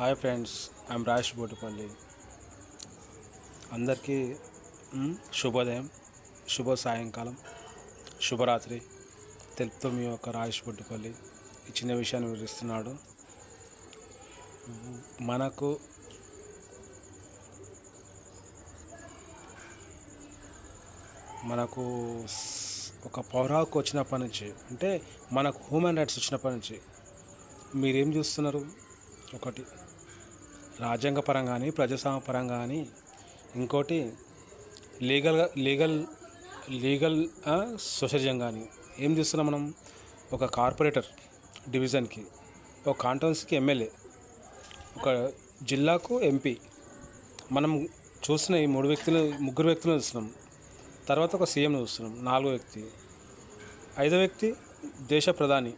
Hi friends, I'm Rajesh Botipalli. అందరికీ శుభోదయం, శుభ సాయంకాలం, శుభరాత్రి తెలుపుతూ మీ యొక్క రాజేష్ బోటిపల్లి ఈ చిన్న విషయాన్ని వివరిస్తున్నాడు. మనకు మనకు ఒక పౌరాకు వచ్చినప్పటి నుంచి, అంటే మనకు హ్యూమన్ రైట్స్ వచ్చినప్పటి నుంచి మీరేం చూస్తున్నారు? ఒకటి రాజ్యాంగ పరంగా కానీ, ప్రజాస్వామ్య పరంగా కానీ, ఇంకోటి లీగల్ సోషలిజం కానీ ఏం చూస్తున్నాం మనం? ఒక కార్పొరేటర్ డివిజన్కి, ఒక కాంటౌన్స్కి ఎమ్మెల్యే, ఒక జిల్లాకు ఎంపీ. మనం చూస్తున్న ఈ ముగ్గురు వ్యక్తులను చూస్తున్నాం. తర్వాత ఒక సీఎంను చూస్తున్నాం, నాలుగో వ్యక్తి. ఐదో వ్యక్తి దేశ ప్రధాని.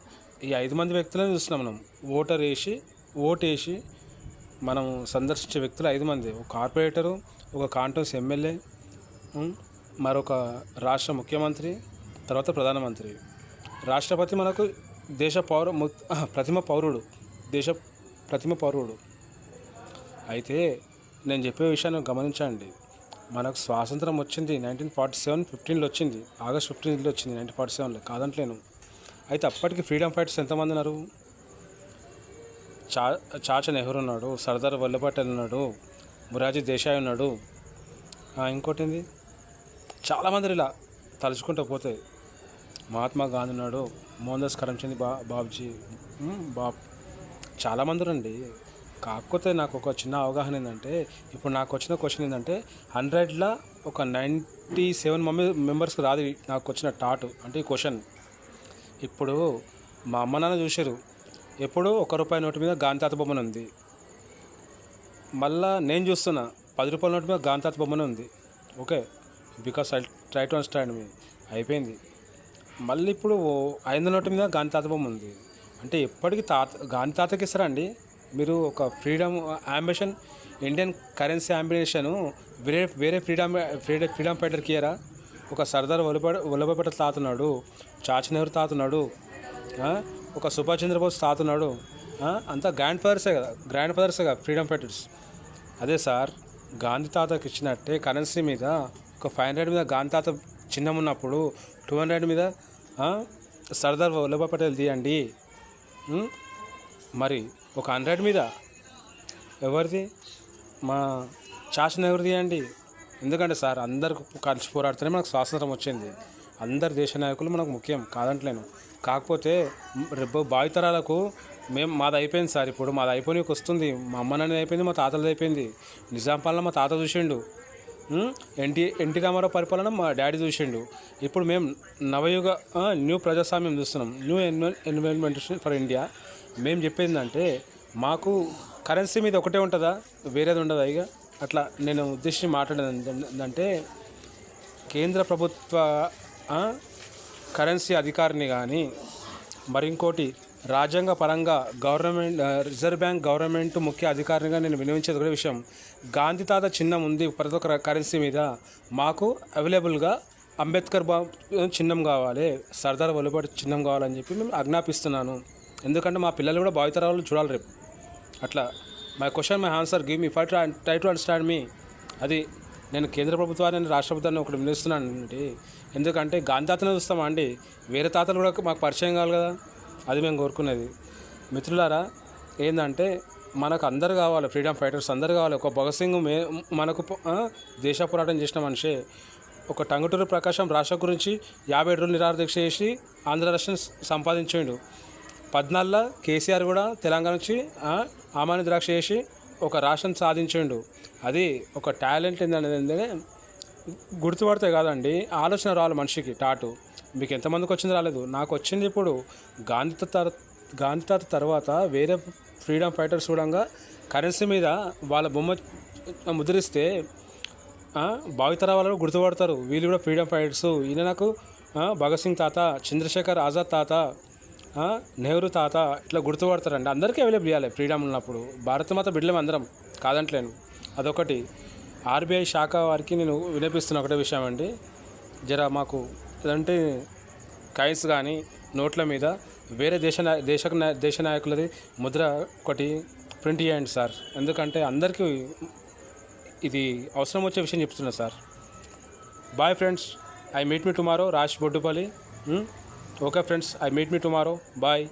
ఈ 5 మంది వ్యక్తులను చూస్తున్నాం మనం. ఓటేసి మనం సందర్శించే వ్యక్తులు 5 మంది. ఒక కార్పొరేటరు, ఒక కాంటౌన్స్ ఎమ్మెల్యే, మరొక రాష్ట్ర ముఖ్యమంత్రి, తర్వాత ప్రధానమంత్రి. రాష్ట్రపతి మనకు ప్రతిమ పౌరుడు. అయితే నేను చెప్పే విషయాన్ని గమనించండి. మనకు స్వాతంత్రం వచ్చింది 1947 15లో వచ్చింది, ఆగస్ట్ 15లో వచ్చింది 1947లో, కాదంటలేను. అయితే అప్పటికి ఫ్రీడమ్ ఫైటర్స్ ఎంతమంది ఉన్నారు? చాచా నెహ్రూ ఉన్నాడు, సర్దార్ వల్లభాయ్ పటేల్ ఉన్నాడు, మొరార్జీ దేశాయ్ ఉన్నాడు, ఇంకోటింది చాలామంది ఇలా తలుచుకుంటూ పోతే మహాత్మా గాంధీ ఉన్నాడు, మోహన్ దాస్ కరమ్చంద్ బాబ్జీ, చాలామంది రండి. కాకపోతే నాకు ఒక చిన్న అవగాహన ఏంటంటే, ఇప్పుడు నాకు వచ్చిన క్వశ్చన్ ఏంటంటే, 100లో ఒక 97 మెంబర్స్కి రాదు నాకు వచ్చిన టాటు. అంటే ఈ క్వశ్చన్ ఇప్పుడు మా అమ్మ నాన్న చూశారు, ఎప్పుడు ₹1 నోటు మీద గాంధీ తాత బొమ్మను ఉంది. మళ్ళా నేను చూస్తున్నా ₹10 నోటు మీద గాంధీ తాత బొమ్మనే ఉంది. Okay, because I try to understand me. అయిపోయింది. మళ్ళీ ఇప్పుడు 500 నోటు మీద గాంధీ తాత బొమ్మ ఉంది. అంటే ఎప్పటికీ గాంధీ తాతకి ఇస్తారండి మీరు? ఒక freedom ambition, Indian currency ambition వేరే ఫ్రీడమ్ ఫైటర్కి ఇయ్యరా? ఒక సర్దార్ వల్లభాయ్ పటేల్ తాతున్నాడు, చాచా నెహ్రూ తాతున్నాడు, ఒక సుభాష్ చంద్రబోస్ తాతున్నాడు. అంతా గ్రాండ్ ఫాదర్సే కదా ఫ్రీడమ్ ఫైటర్స్. అదే సార్, గాంధీ తాతకి ఇచ్చినట్టే కరెన్సీ మీద ఒక 500 మీద గాంధీ తాత చిహ్నం ఉన్నప్పుడు 200 మీద సర్దార్ వల్లభాయ్ పటేల్ తీయండి. మరి ఒక 100 మీద ఎవరిది? మా చాచా నెహ్రూ తీయండి. ఎందుకంటే సార్, అందరు కలిసి పోరాడితేనే మనకు స్వాతంత్రం వచ్చింది. అందరు దేశ నాయకులు మనకు ముఖ్యం, కాదంటలేను. కాకపోతే రేపు భావితరాలకు మాది అయిపోయింది సార్. ఇప్పుడు మాది అయిపోయినకి వస్తుంది. మా అమ్మ నాన్నది అయిపోయింది, మా తాతలది అయిపోయింది. నిజాం పాలన మా తాత చూసిండు, ఎన్టీ రామారావు పరిపాలన మా డాడీ చూసిండు. ఇప్పుడు మేము నవయుగ న్యూ ప్రజాస్వామ్యం చూస్తున్నాం, న్యూ ఎన్విరాన్మెంట్ ఫర్ ఇండియా. మేము చెప్పేది అంటే, మాకు కరెన్సీ మీద ఒకటే ఉంటుందా, వేరేది ఉండదా? ఇక అట్లా నేను ఉద్దేశించి మాట్లాడేది ఏంటంటే, కేంద్ర ప్రభుత్వ కరెన్సీ అధికారిని కానీ, మరింకోటి రాజ్యాంగ పరంగా రిజర్వ్ బ్యాంక్ గవర్నమెంట్ ముఖ్య అధికారినిగా నేను వినియోగించేది కూడా విషయం. గాంధీ తాత చిహ్నం ఉంది ప్రతి ఒక్క కరెన్సీ మీద. మాకు అవైలబుల్గా అంబేద్కర్ చిహ్నం కావాలి, సర్దార్ వల్లభాయ్ చిహ్నం కావాలని చెప్పి మేము ఆజ్ఞాపిస్తున్నాను. ఎందుకంటే మా పిల్లలు కూడా భావితరాలు చూడాలి రేపు. అట్లా my question, my answer, give me try to understand me. అది నేను కేంద్ర ప్రభుత్వాన్ని, రాష్ట్ర ప్రభుత్వాన్ని ఒకటి వినిస్తున్నాను అండి. ఎందుకంటే గాంధీ తాతనే చూస్తామా అండి? వేరే తాతలు కూడా మాకు పరిచయం కావాలి కదా, అది మేము కోరుకునేది. మిత్రులారా, ఏంటంటే మనకు అందరు కావాలి, ఫ్రీడమ్ ఫైటర్స్ అందరు కావాలి. ఒక భగత్ సింగ్ మనకు దేశ పోరాటం చేసిన మనిషే. ఒక టంగుటూరి ప్రకాశం రాష్ట్రం గురించి 57 రోజులు నిరాహారదీక్ష చేసి ఆంధ్ర రాష్ట్రం సంపాదించిండు. 14లో కేసీఆర్ కూడా తెలంగాణ నుంచి ఆమాని ద్రాక్ష చేసి ఒక రాష్ట్రం సాధించిండు. అది ఒక టాలెంట్ ఏంటంటే గుర్తుపడితే కాదండి, ఆలోచన రావాలి మనిషికి. టాటు మీకు ఎంతమందికి వచ్చింది? రాలేదు. నాకు వచ్చింది. ఇప్పుడు గాంధీ తాత తర్వాత వేరే ఫ్రీడమ్ ఫైటర్స్ చూడంగా కరెన్సీ మీద వాళ్ళ బొమ్మ ముద్రిస్తే భావితర వాళ్ళు గుర్తుపడతారు, వీళ్ళు కూడా ఫ్రీడమ్ ఫైటర్స్. ఈయన నాకు భగత్ సింగ్ తాత, చంద్రశేఖర్ ఆజాద్ తాత, నెహ్రూ తాత, ఇట్లా గుర్తుపడతారండి. అందరికీ అవైలబుల్ ఇవ్వాలి ఫ్రీడమ్ ఉన్నప్పుడు. భారతమాత బిడ్డలం అందరం, కాదంటలేను. అదొకటి. ఆర్బీఐ శాఖ వారికి నేను వినిపిస్తున్న ఒకటే విషయం అండి, జర మాకు ఏదంటే కాయిన్స్ కానీ నోట్ల మీద వేరే దేశ నాయకులది ముద్ర ఒకటి ప్రింట్ చేయండి సార్, ఎందుకంటే అందరికీ ఇది అవసరం వచ్చే విషయం చెప్తున్నా sir. Bye friends, I meet me tomorrow. Raj Boddupalli. Okay friends, I meet me tomorrow. Bye.